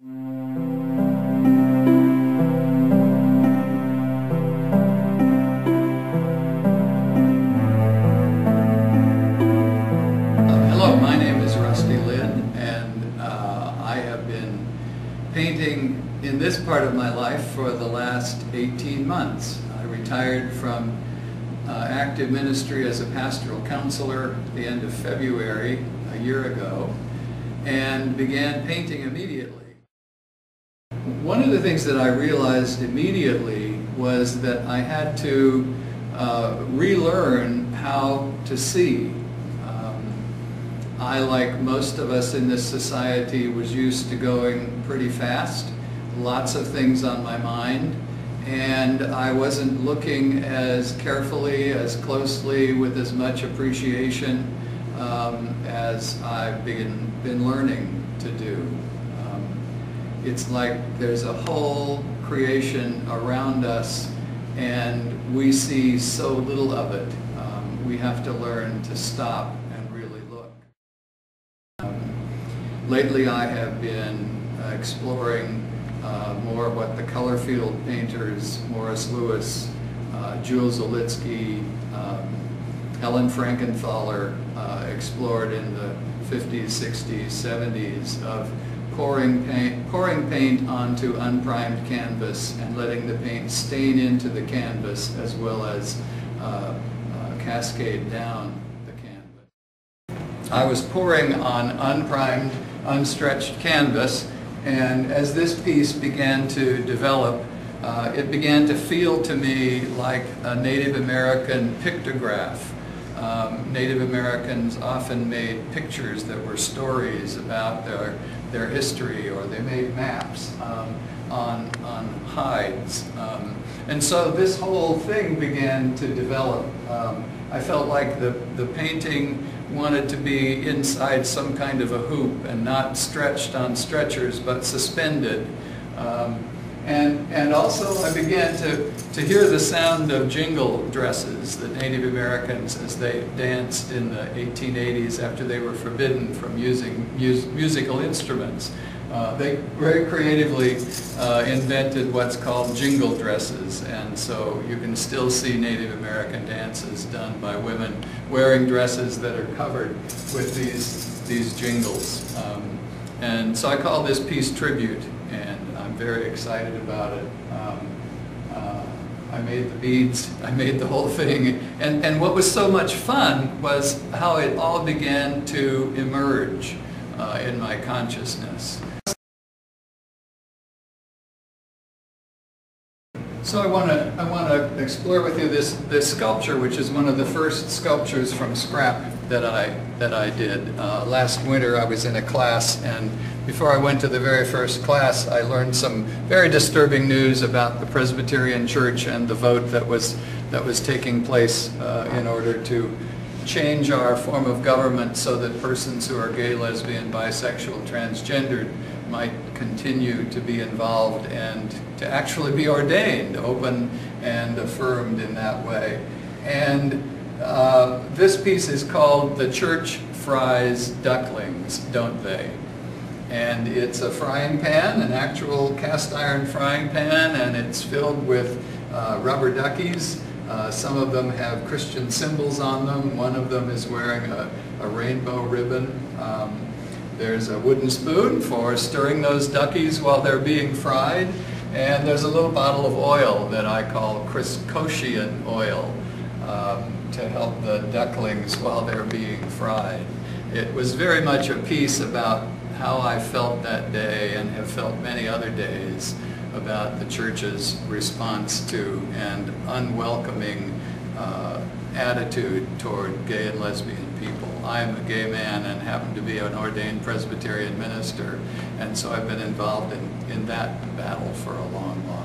Hello, my name is Lynn, and I have been painting in this part of my life for the last 18 months. I retired from active ministry as a pastoral counselor at the end of February a year ago and began painting immediately. One of the things that I realized immediately was that I had to relearn how to see. I, like most of us in this society, was used to going pretty fast, lots of things on my mind, and I wasn't looking as carefully, as closely, with as much appreciation as I've been learning to do. It's like there's a whole creation around us and we see so little of it. We have to learn to stop and really look. Lately I have been exploring more what the color field painters, Morris Louis, Jules Olitsky, Helen Frankenthaler explored in the 50s, 60s, 70s of pouring paint onto unprimed canvas and letting the paint stain into the canvas as well as cascade down the canvas. I was pouring on unprimed, unstretched canvas, and as this piece began to develop, it began to feel to me like a Native American pictograph. Native Americans often made pictures that were stories about their history, or they made maps on hides. And so this whole thing began to develop. I felt like the painting wanted to be inside some kind of a hoop and not stretched on stretchers but suspended. And also I began to hear the sound of jingle dresses, the Native Americans, as they danced in the 1880s after they were forbidden from using musical instruments. They very creatively invented what's called jingle dresses, and so you can still see Native American dances done by women wearing dresses that are covered with these jingles. And so I call this piece Tribute, and I'm very excited about it. I made the beads, I made the whole thing, and what was so much fun was how it all began to emerge in my consciousness. So I want to explore with you this sculpture, which is one of the first sculptures from scrap that I did. Last winter I was in a class, and before I went to the very first class I learned some very disturbing news about the Presbyterian Church and the vote that was taking place in order to change our form of government so that persons who are gay, lesbian, bisexual, transgendered might continue to be involved and to actually be ordained, open and affirmed in that way. And this piece is called "The Church Fries Ducklings, Don't They?" And it's a frying pan, an actual cast iron frying pan, and it's filled with rubber duckies. Some of them have Christian symbols on them. One of them is wearing a rainbow ribbon. There's a wooden spoon for stirring those duckies while they're being fried. And there's a little bottle of oil that I call Criscotian oil to help the ducklings while they're being fried. It was very much a piece about how I felt that day, and have felt many other days, about the church's response to and unwelcoming attitude toward gay and lesbian people. I'm a gay man and happen to be an ordained Presbyterian minister, and so I've been involved in that battle for a long, long